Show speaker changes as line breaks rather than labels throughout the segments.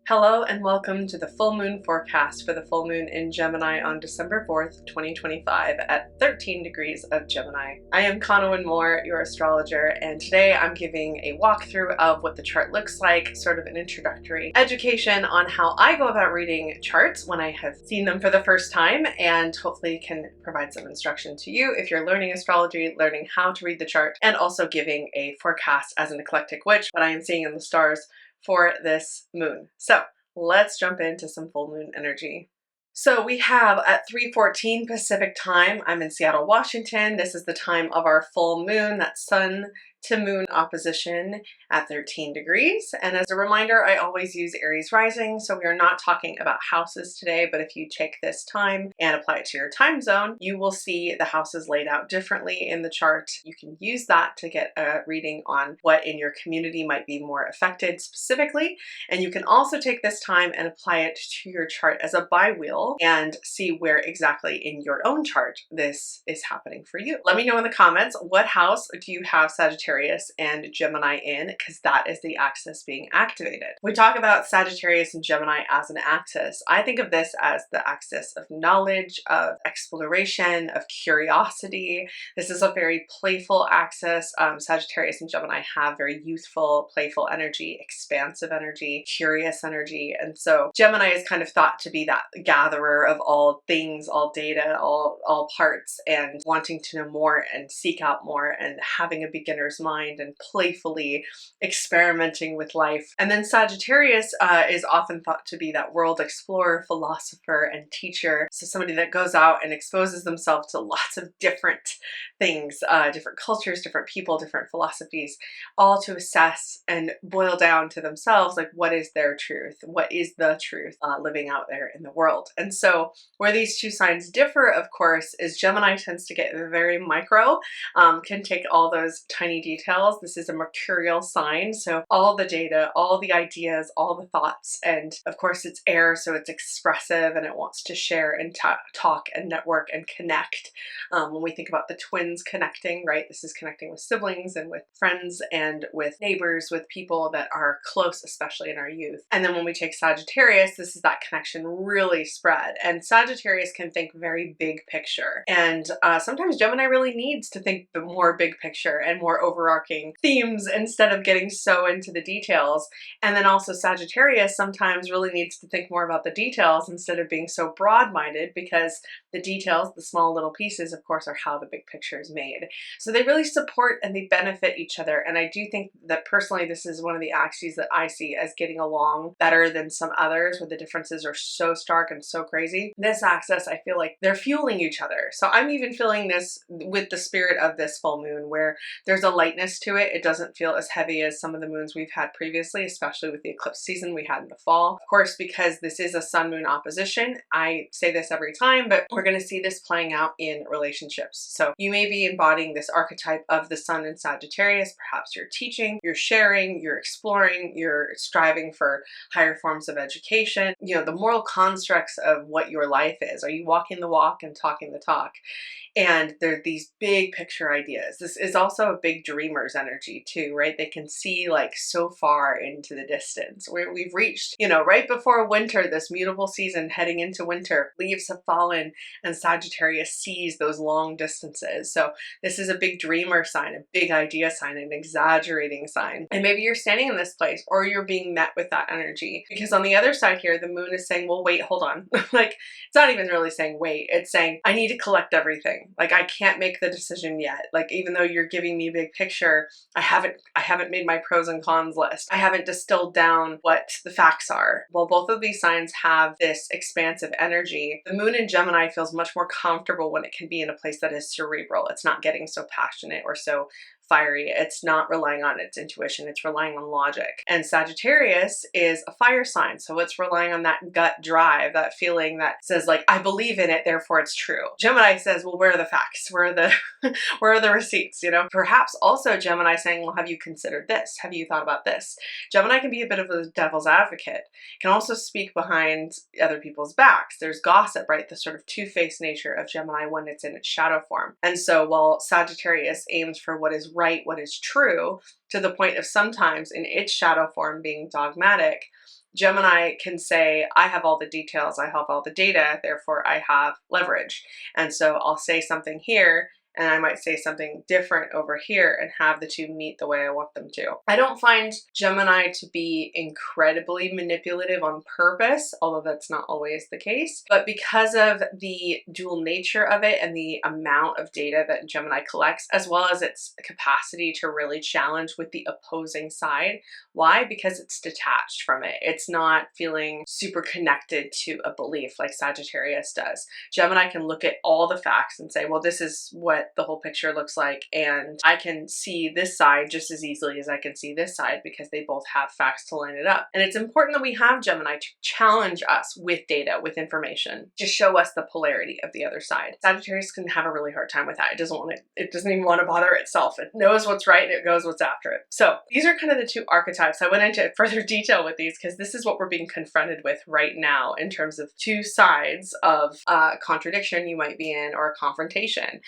Hello and welcome to the full moon forecast for the full moon in Gemini on December 4th, 2025 at 13 degrees of Gemini. I am Cawnawyn Mor, your astrologer, and today I'm giving a walkthrough of what the chart looks like, sort of an introductory education on how I go about reading charts when I have seen them for the first time, and hopefully can provide some instruction to you if you're learning astrology, learning how to read the chart, and also giving a forecast as an eclectic witch, what I am seeing in the stars for this moon. So let's jump into some full moon energy. So we have at 3:14 Pacific time, I'm in Seattle, Washington. This is the time of our full moon, that sun to moon opposition at 13 degrees. And as a reminder, I always use Aries rising. So we are not talking about houses today, but if you take this time and apply it to your time zone, you will see the houses laid out differently in the chart. You can use that to get a reading on what in your community might be more affected specifically. And you can also take this time and apply it to your chart as a bi-wheel and see where exactly in your own chart this is happening for you. Let me know in the comments, what house do you have Sagittarius and Gemini in, because that is the axis being activated. We talk about Sagittarius and Gemini as an axis. I think of this as the axis of knowledge, of exploration, of curiosity. This is a very playful axis. Sagittarius and Gemini have very youthful, playful energy, expansive energy, curious energy. And so Gemini is kind of thought to be that gatherer of all things, all data, all parts, and wanting to know more and seek out more and having a beginner's mind and playfully experimenting with life. And then Sagittarius is often thought to be that world explorer, philosopher, and teacher. So somebody that goes out and exposes themselves to lots of different things, different cultures, different people, different philosophies, all to assess and boil down to themselves, like, what is their truth? What is the truth living out there in the world? And so where these two signs differ, of course, is Gemini tends to get very micro, can take all those tiny details. This is a mercurial sign, so all the data, all the ideas, all the thoughts, and of course it's air, so it's expressive and it wants to share and talk and network and connect. When we think about the twins connecting, right, this is connecting with siblings and with friends and with neighbors, with people that are close, especially in our youth. And then when we take Sagittarius, this is that connection really spread, and Sagittarius can think very big picture, and sometimes Gemini really needs to think the more big picture and more overarching themes instead of getting so into the details. And then also Sagittarius sometimes really needs to think more about the details instead of being so broad-minded, because the details, the small little pieces, of course, are how the big picture is made. So they really support and they benefit each other. And I do think that personally, this is one of the axes that I see as getting along better than some others where the differences are so stark and so crazy. This axis, I feel like they're fueling each other. So I'm even feeling this with the spirit of this full moon, where there's a lightness to it. It doesn't feel as heavy as some of the moons we've had previously, especially with the eclipse season we had in the fall. Of course, because this is a sun-moon opposition, I say this every time, but we're going to see this playing out in relationships. So you may be embodying this archetype of the sun in Sagittarius. Perhaps you're teaching, you're sharing, you're exploring, you're striving for higher forms of education, you know, the moral constructs of what your life is. Are you walking the walk and talking the talk? And there are these big picture ideas. This is also a big dreamer's energy too, right? They can see like so far into the distance. We've reached, you know, right before winter, this mutable season heading into winter, leaves have fallen and Sagittarius sees those long distances. So this is a big dreamer sign, a big idea sign, an exaggerating sign. And maybe you're standing in this place or you're being met with that energy, because on the other side here, the moon is saying, well, wait, hold on. Like, it's not even really saying wait. It's saying, I need to collect everything. Like, I can't make the decision yet. Like, even though you're giving me a big picture, I haven't made my pros and cons list. I haven't distilled down what the facts are. Well, both of these signs have this expansive energy. The moon in Gemini feels much more comfortable when it can be in a place that is cerebral. It's not getting so passionate or so fiery. It's not relying on its intuition, it's relying on logic. And Sagittarius is a fire sign, so it's relying on that gut drive, that feeling that says like, I believe in it, therefore it's true. Gemini says, well, where are the facts? Where are the where are the receipts? You know, perhaps also Gemini saying, well, have you considered this? Have you thought about this? Gemini can be a bit of a devil's advocate, can also speak behind other people's backs. There's gossip, right? The sort of two-faced nature of Gemini when it's in its shadow form. And so while Sagittarius aims for what is right, what is true, to the point of sometimes in its shadow form being dogmatic, Gemini can say, I have all the details, I have all the data, therefore I have leverage. And so I'll say something here, and I might say something different over here and have the two meet the way I want them to. I don't find Gemini to be incredibly manipulative on purpose, although that's not always the case. But because of the dual nature of it and the amount of data that Gemini collects, as well as its capacity to really challenge with the opposing side. Why? Because it's detached from it. It's not feeling super connected to a belief like Sagittarius does. Gemini can look at all the facts and say, well, this is what the whole picture looks like, and I can see this side just as easily as I can see this side because they both have facts to line it up. And it's important that we have Gemini to challenge us with data, with information, to show us the polarity of the other side. Sagittarius can have a really hard time with that. It doesn't even want to bother itself. It knows what's right and it goes what's after it. So these are kind of the two archetypes. I went into further detail with these because this is what we're being confronted with right now in terms of two sides of contradiction you might be in, or a confrontation.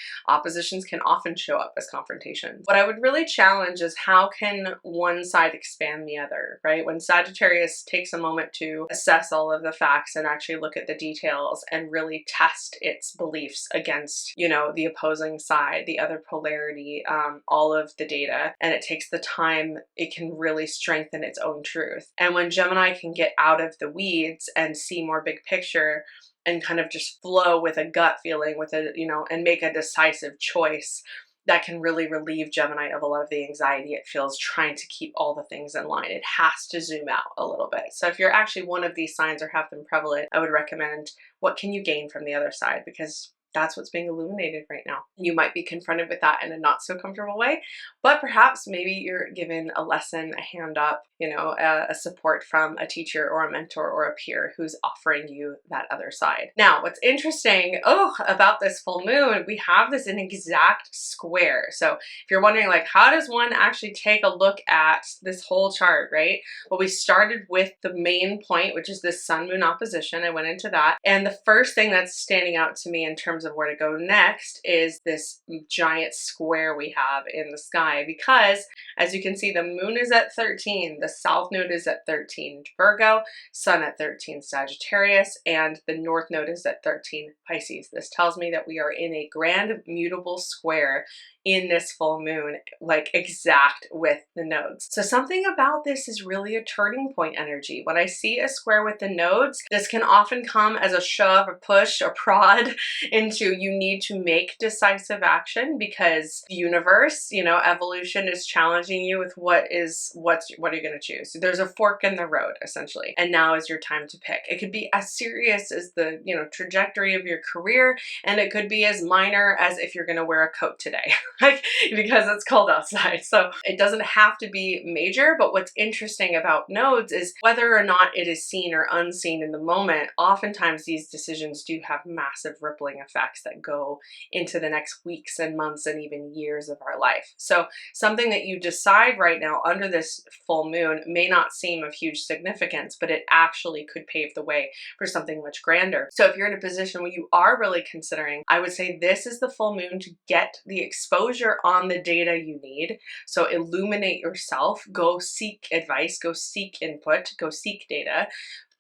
Oppositions can often show up as confrontations. What I would really challenge is, how can one side expand the other, right? When Sagittarius takes a moment to assess all of the facts and actually look at the details and really test its beliefs against, you know, the opposing side, the other polarity, all of the data, and it takes the time, it can really strengthen its own truth. And when Gemini can get out of the weeds and see more big picture, and kind of just flow with a gut feeling, with a, you know, and make a decisive choice, that can really relieve Gemini of a lot of the anxiety it feels trying to keep all the things in line. It has to zoom out a little bit. So if you're actually one of these signs or have them prevalent, I would recommend, what can you gain from the other side? Because that's what's being illuminated right now. You might be confronted with that in a not so comfortable way, but perhaps maybe you're given a lesson, a hand up, you know, a support from a teacher or a mentor or a peer who's offering you that other side. Now, what's interesting, about this full moon, we have this in exact square. So if you're wondering, like, how does one actually take a look at this whole chart, right? Well, we started with the main point, which is this sun-moon opposition. I went into that. And the first thing that's standing out to me in terms of where to go next is this giant square we have in the sky, because as you can see, the moon is at 13, the south node is at 13 Virgo, sun at 13 Sagittarius, and the north node is at 13 Pisces. This tells me that we are in a grand mutable square in this full moon, like exact with the nodes. So something about this is really a turning point energy. When I see a square with the nodes, this can often come as a shove or push or prod into, you need to make decisive action because the universe, you know, evolution is challenging you with what are you going to choose? There's a fork in the road, essentially, and now is your time to pick. It could be as serious as the, you know, trajectory of your career, and it could be as minor as if you're going to wear a coat today. Like, because it's cold outside. So it doesn't have to be major, but what's interesting about nodes is whether or not it is seen or unseen in the moment, oftentimes these decisions do have massive rippling effects that go into the next weeks and months and even years of our life. So something that you decide right now under this full moon may not seem of huge significance, but it actually could pave the way for something much grander. So if you're in a position where you are really considering, I would say this is the full moon to get the exposure on the data you need. So illuminate yourself, go seek advice, go seek input, go seek data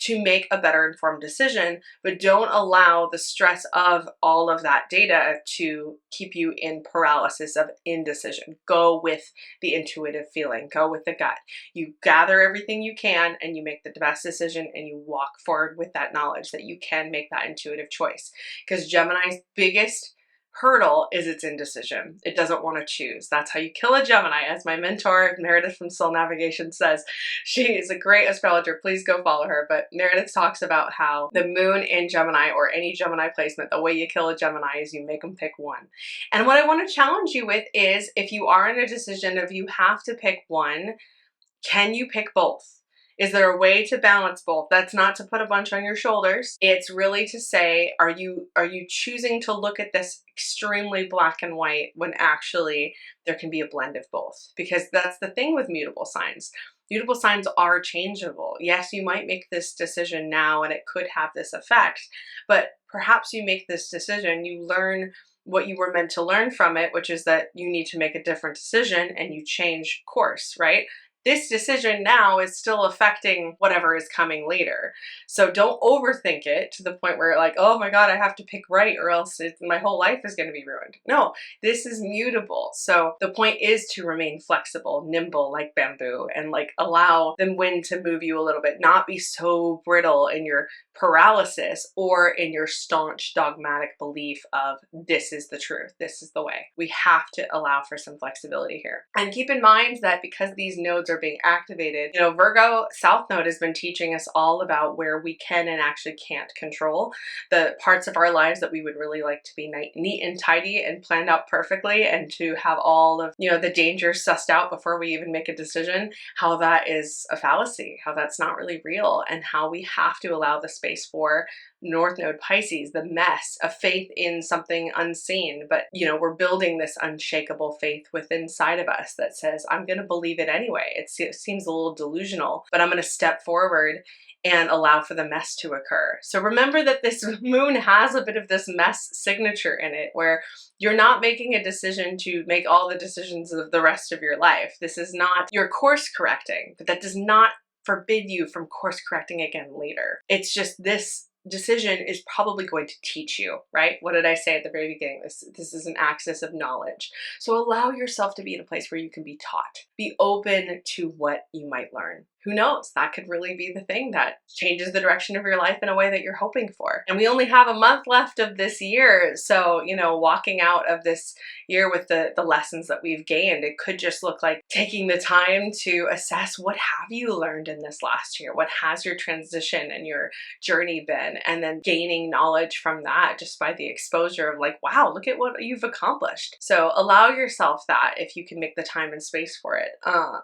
to make a better informed decision, but don't allow the stress of all of that data to keep you in paralysis of indecision. Go with the intuitive feeling, go with the gut. You gather everything you can and you make the best decision and you walk forward with that knowledge that you can make that intuitive choice. Because Gemini's biggest hurdle is its indecision. It doesn't want to choose. That's how you kill a Gemini. As my mentor, Meredith from Soul Navigation says, she is a great astrologer. Please go follow her. But Meredith talks about how the moon in Gemini, or any Gemini placement, the way you kill a Gemini is you make them pick one. And what I want to challenge you with is, if you are in a decision of you have to pick one, can you pick both? Is there a way to balance both? That's not to put a bunch on your shoulders. It's really to say, are you choosing to look at this extremely black and white when actually there can be a blend of both? Because that's the thing with mutable signs. Mutable signs are changeable. Yes, you might make this decision now and it could have this effect, but perhaps you make this decision, you learn what you were meant to learn from it, which is that you need to make a different decision and you change course, right? this decision now is still affecting whatever is coming later. So don't overthink it to the point where like, oh my God, I have to pick right or else my whole life is going to be ruined. No, this is mutable. So the point is to remain flexible, nimble like bamboo, and like allow the wind to move you a little bit, not be so brittle in your paralysis or in your staunch dogmatic belief of this is the truth, this is the way. We have to allow for some flexibility here. And keep in mind that because these nodes are being activated, you know, Virgo South Node has been teaching us all about where we can and actually can't control, the parts of our lives that we would really like to be neat and tidy and planned out perfectly, and to have all of, you know, the dangers sussed out before we even make a decision, how that is a fallacy, how that's not really real, and how we have to allow the space for North Node Pisces, the mess, a faith in something unseen, but you know, we're building this unshakable faith within inside of us that says, I'm going to believe it anyway. It seems a little delusional, but I'm going to step forward and allow for the mess to occur. So remember that this moon has a bit of this mess signature in it, where you're not making a decision to make all the decisions of the rest of your life. This is not your course correcting, but that does not forbid you from course correcting again later. It's just this decision is probably going to teach you, right? What did I say at the very beginning? This is an axis of knowledge. So allow yourself to be in a place where you can be taught. Be open to what you might learn. Who knows? That could really be the thing that changes the direction of your life in a way that you're hoping for. And we only have a month left of this year. So, you know, walking out of this year with the lessons that we've gained, it could just look like taking the time to assess, what have you learned in this last year? What has your transition and your journey been? And then gaining knowledge from that just by the exposure of like, wow, look at what you've accomplished. So allow yourself that if you can make the time and space for it.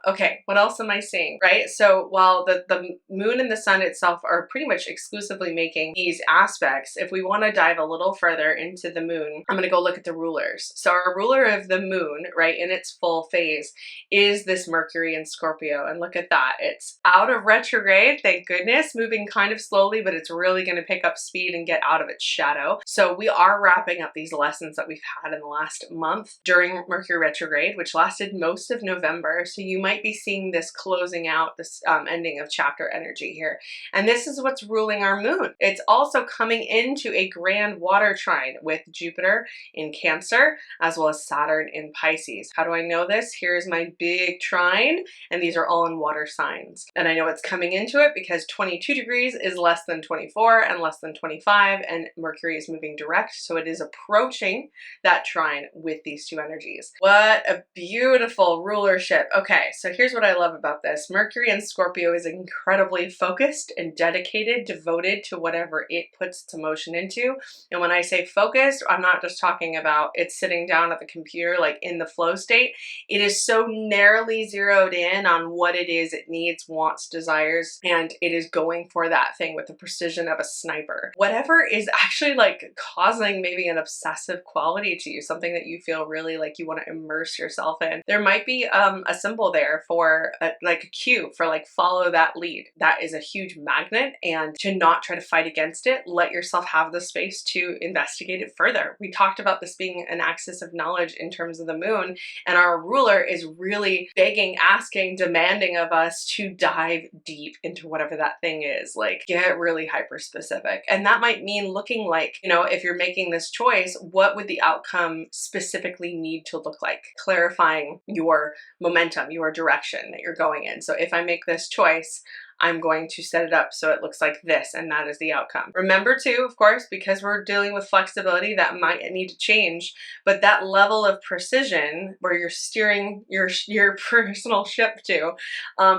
Okay, what else am I seeing, right? So while the moon and the sun itself are pretty much exclusively making these aspects, if we want to dive a little further into the moon, I'm going to go look at the rulers. So our ruler of the moon, right, in its full phase is this Mercury in Scorpio. And look at that. It's out of retrograde, thank goodness, moving kind of slowly, but it's really going to pick up speed and get out of its shadow. So we are wrapping up these lessons that we've had in the last month during Mercury retrograde, which lasted most of November. So you might be seeing this closing out, this ending of chapter energy here. And this is what's ruling our moon. It's also coming into a grand water trine with Jupiter in Cancer, as well as Saturn in Pisces. How do I know this? Here's my big trine, and these are all in water signs. And I know it's coming into it because 22 degrees is less than 24 and less than 25, and Mercury is moving direct. So it is approaching that trine with these two energies. What a beautiful rulership. Okay, so here's what I love about this. Mercury and Scorpio is incredibly focused and dedicated, devoted to whatever it puts its emotion into. And when I say focused, I'm not just talking about it's sitting down at the computer like in the flow state. It is so narrowly zeroed in on what it is it needs, wants, desires, and it is going for that thing with the precision of a sniper. Whatever is actually like causing maybe an obsessive quality to you, something that you feel really like you want to immerse yourself in. There might be a symbol there for like a cue for like follow that lead. That is a huge magnet, and to not try to fight against it, let yourself have the space to investigate it further. We talked about this being an axis of knowledge in terms of the moon, and our ruler is really begging, asking, demanding of us to dive deep into whatever that thing is. Like, get really hyper specific. And that might mean looking like, you know, if you're making this choice, what would the outcome specifically need to look like? Clarifying your momentum, your direction that you're going in. So if I make this choice, I'm going to set it up so it looks like this, and that is the outcome. Remember too, of course, because we're dealing with flexibility, that might need to change, but that level of precision where you're steering your personal ship to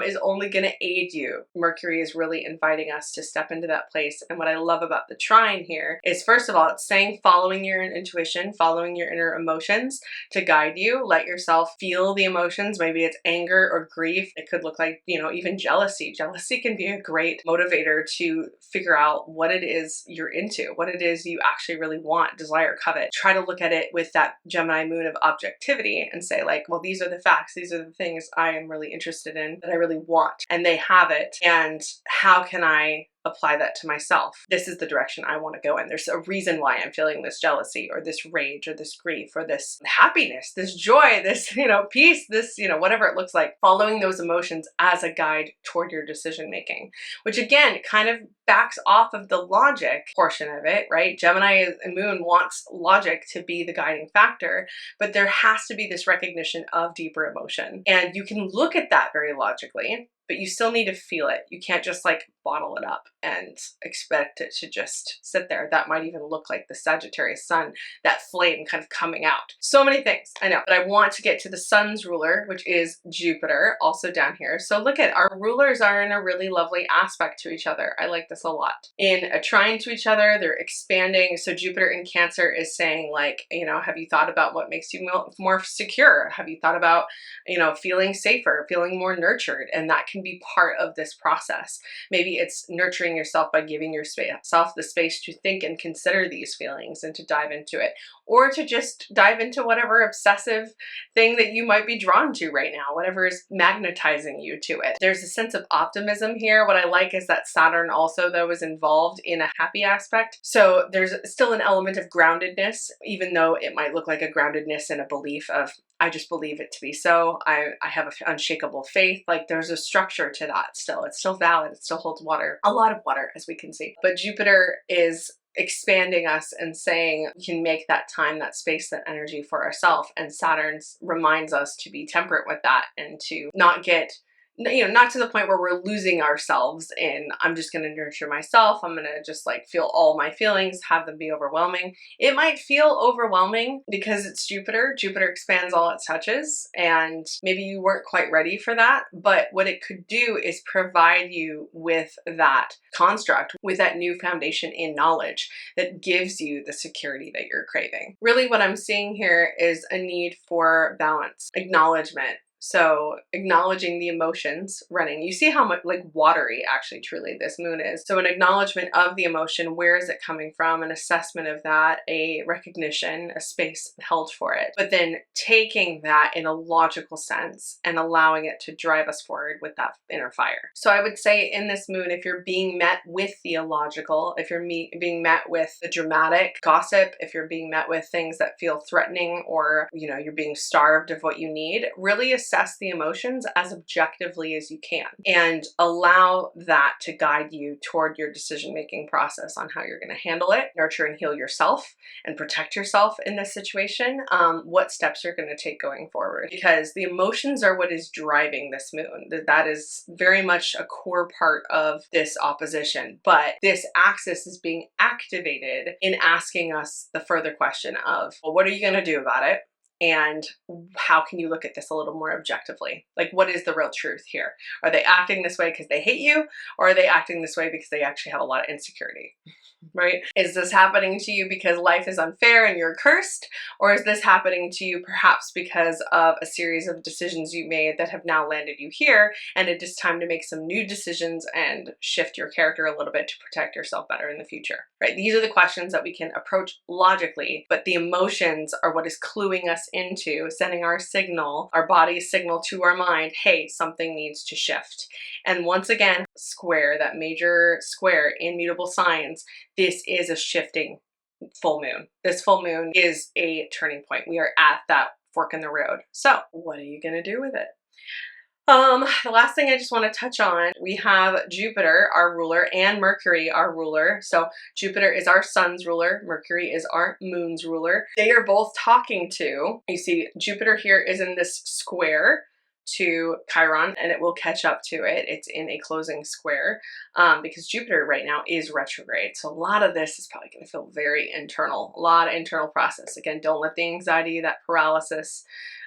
is only going to aid you. Mercury is really inviting us to step into that place. And what I love about the trine here is, first of all, it's saying following your intuition, following your inner emotions to guide you. Let yourself feel the emotions. Maybe it's anger or grief. It could look like, you know, even jealousy. Jealousy can be a great motivator to figure out what it is you're into, what it is you actually really want, desire, covet. Try to look at it with that Gemini moon of objectivity and say like, well, these are the facts. These are the things I am really interested in, that I really want, and they have it. And how can I apply that to myself. This is the direction I want to go in. There's a reason why I'm feeling this jealousy or this rage or this grief or this happiness, this joy, this, peace, this, whatever it looks like. Following those emotions as a guide toward your decision making, which again kind of backs off of the logic portion of it, right? Gemini moon wants logic to be the guiding factor, but there has to be this recognition of deeper emotion. And you can look at that very logically, but you still need to feel it. You can't just like bottle it up and expect it to just sit there. That might even look like the Sagittarius sun, that flame kind of coming out. So many things, I know, but I want to get to the sun's ruler, which is Jupiter, also down here. So look at our rulers are in a really lovely aspect to each other. I like this a lot. In a trine to each other, they're expanding. So Jupiter in Cancer is saying like, have you thought about what makes you more secure? Have you thought about, feeling safer, feeling more nurtured? And that can be part of this process. Maybe it's nurturing yourself by giving yourself the space to think and consider these feelings and to dive into it, or to just dive into whatever obsessive thing that you might be drawn to right now, whatever is magnetizing you to it. There's a sense of optimism here. What I like is that Saturn also, though, is involved in a happy aspect. So there's still an element of groundedness, even though it might look like a groundedness in a belief of, I just believe it to be so. I have an unshakable faith. Like there's a structure to that still. It's still valid. It still holds water, a lot of water, as we can see. But Jupiter is expanding us and saying we can make that time, that space, that energy for ourselves. And Saturn reminds us to be temperate with that and to not get, not to the point where we're losing ourselves in, I'm just going to nurture myself. I'm going to just like feel all my feelings, have them be overwhelming. It might feel overwhelming because it's Jupiter. Jupiter expands all it touches, and maybe you weren't quite ready for that. But what it could do is provide you with that construct, with that new foundation in knowledge that gives you the security that you're craving. Really what I'm seeing here is a need for balance, acknowledgement. So acknowledging the emotions running. You see how much like watery actually truly this moon is. So an acknowledgement of the emotion, where is it coming from, an assessment of that, a recognition, a space held for it. But then taking that in a logical sense and allowing it to drive us forward with that inner fire. So I would say in this moon, if you're being met with the illogical, if you're being met with the dramatic gossip, if you're being met with things that feel threatening, or you're being starved of what you need, really assess the emotions as objectively as you can and allow that to guide you toward your decision-making process on how you're going to handle it, nurture and heal yourself and protect yourself in this situation, what steps you're going to take going forward. Because the emotions are what is driving this moon. That is very much a core part of this opposition. But this axis is being activated in asking us the further question of, well, what are you going to do about it? And how can you look at this a little more objectively? Like, what is the real truth here? Are they acting this way because they hate you? Or are they acting this way because they actually have a lot of insecurity? Right? Is this happening to you because life is unfair and you're cursed? Or is this happening to you perhaps because of a series of decisions you made that have now landed you here, and it is time to make some new decisions and shift your character a little bit to protect yourself better in the future? Right? These are the questions that we can approach logically, but the emotions are what is cluing us into, sending our signal, our body's signal to our mind, hey, something needs to shift. And once again, square, that major square in mutable signs, this is a shifting full moon. This full moon is a turning point. We are at that fork in the road. So what are you going to do with it? The last thing I just want to touch on, we have Jupiter, our ruler, and Mercury, our ruler. So Jupiter is our sun's ruler. Mercury is our moon's ruler. They are both talking to, you see Jupiter here is in this square to Chiron, and it will catch up to it. It's in a closing square because Jupiter right now is retrograde. So a lot of this is probably going to feel very internal, a lot of internal process. Again, don't let the anxiety, that paralysis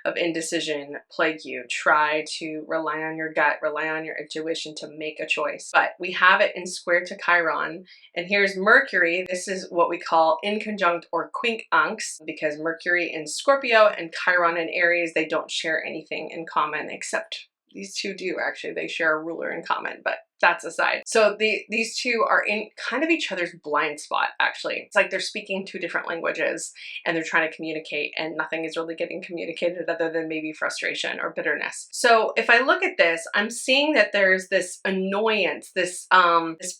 of indecision plague you. Try to rely on your gut, rely on your intuition to make a choice. But we have it in square to Chiron. And here's Mercury. This is what we call inconjunct or quincunx, because Mercury in Scorpio and Chiron in Aries, they don't share anything in common, except these two do actually. They share a ruler in common, but that's aside. So these two are in kind of each other's blind spot, actually. It's like they're speaking two different languages and they're trying to communicate, and nothing is really getting communicated other than maybe frustration or bitterness. So if I look at this, I'm seeing that there's this annoyance, this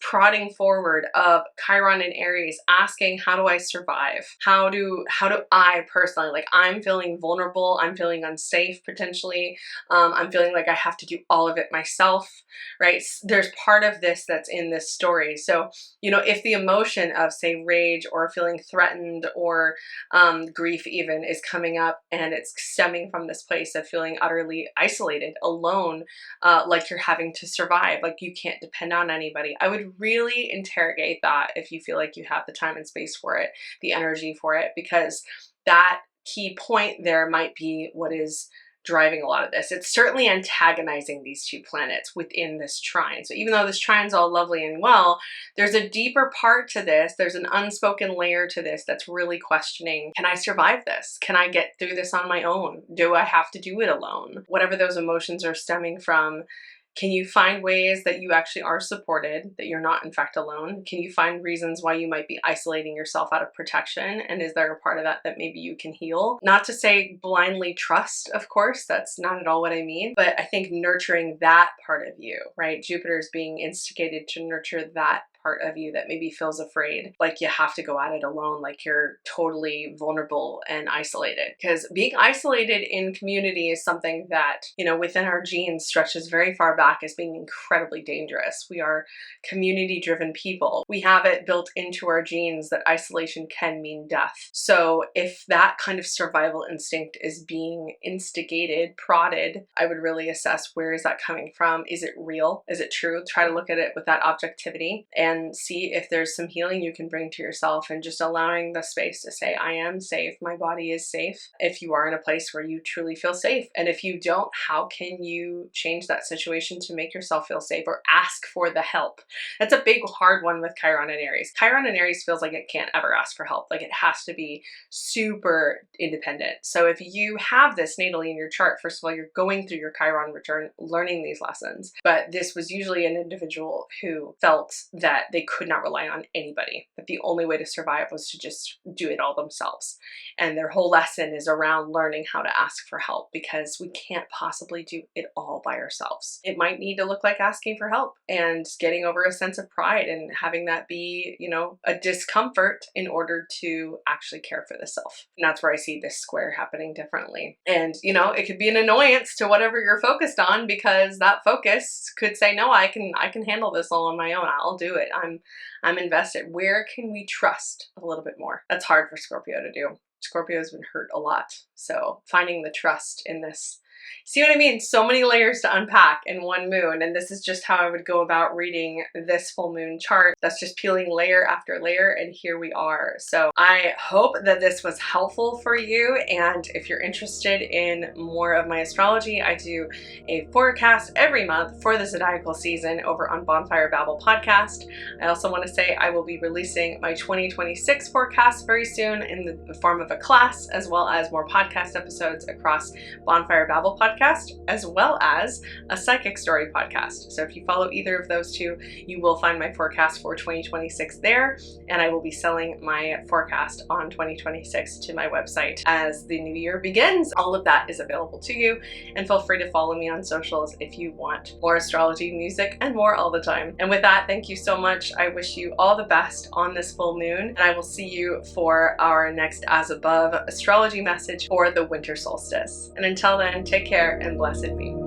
prodding forward of Chiron and Aries asking, how do I survive? How do I personally, like, I'm feeling vulnerable, I'm feeling unsafe potentially, I'm feeling like I have to do all of it myself, right? There's part of this that's in this story. So, you know, if the emotion of, say, rage or feeling threatened or grief even is coming up, and it's stemming from this place of feeling utterly isolated, alone, like you're having to survive, like you can't depend on anybody, I would really interrogate that if you feel like you have the time and space for it, the energy for it, because that key point there might be what is driving a lot of this. It's certainly antagonizing these two planets within this trine. So even though this trine's all lovely and well, there's a deeper part to this. There's an unspoken layer to this that's really questioning, can I survive this? Can I get through this on my own? Do I have to do it alone? Whatever those emotions are stemming from, can you find ways that you actually are supported, that you're not in fact alone? Can you find reasons why you might be isolating yourself out of protection? And is there a part of that that maybe you can heal? Not to say blindly trust, of course, that's not at all what I mean, but I think nurturing that part of you, right? Jupiter is being instigated to nurture that part of you that maybe feels afraid, like you have to go at it alone, like you're totally vulnerable and isolated. Because being isolated in community is something that, you know, within our genes stretches very far back as being incredibly dangerous. We are community-driven people. We have it built into our genes that isolation can mean death. So if that kind of survival instinct is being instigated, prodded, I would really assess, where is that coming from? Is it real? Is it true? Try to look at it with that objectivity and see if there's some healing you can bring to yourself, and just allowing the space to say, I am safe, my body is safe, if you are in a place where you truly feel safe. And if you don't, how can you change that situation to make yourself feel safe, or ask for the help? That's a big hard one with Chiron and Aries. Chiron and Aries feels like it can't ever ask for help, like it has to be super independent. So if you have this natally in your chart, first of all, you're going through your Chiron return, learning these lessons, but this was usually an individual who felt that they could not rely on anybody, that the only way to survive was to just do it all themselves. And their whole lesson is around learning how to ask for help, because we can't possibly do it all by ourselves. It might need to look like asking for help and getting over a sense of pride and having that be, you know, a discomfort in order to actually care for the self. And that's where I see this square happening differently. And, you know, it could be an annoyance to whatever you're focused on, because that focus could say, no, I can handle this all on my own. I'll do it. I'm invested. Where can we trust a little bit more? That's hard for Scorpio to do. Scorpio has been hurt a lot. So finding the trust in this. See what I mean? So many layers to unpack in one moon, and this is just how I would go about reading this full moon chart. That's just peeling layer after layer, and here we are. So I hope that this was helpful for you, and if you're interested in more of my astrology, I do a forecast every month for the zodiacal season over on Bonfire Babble podcast. I also want to say I will be releasing my 2026 forecast very soon in the form of a class, as well as more podcast episodes across Bonfire Babble podcast, as well as a psychic story podcast. So if you follow either of those two, you will find my forecast for 2026 there, and I will be selling my forecast on 2026 to my website as the new year begins. All of that is available to you, and feel free to follow me on socials if you want more astrology, music, and more all the time. And with that, thank you so much. I wish you all the best on this full moon, and I will see you for our next As Above astrology message for the winter solstice. And until then, take care and blessed be.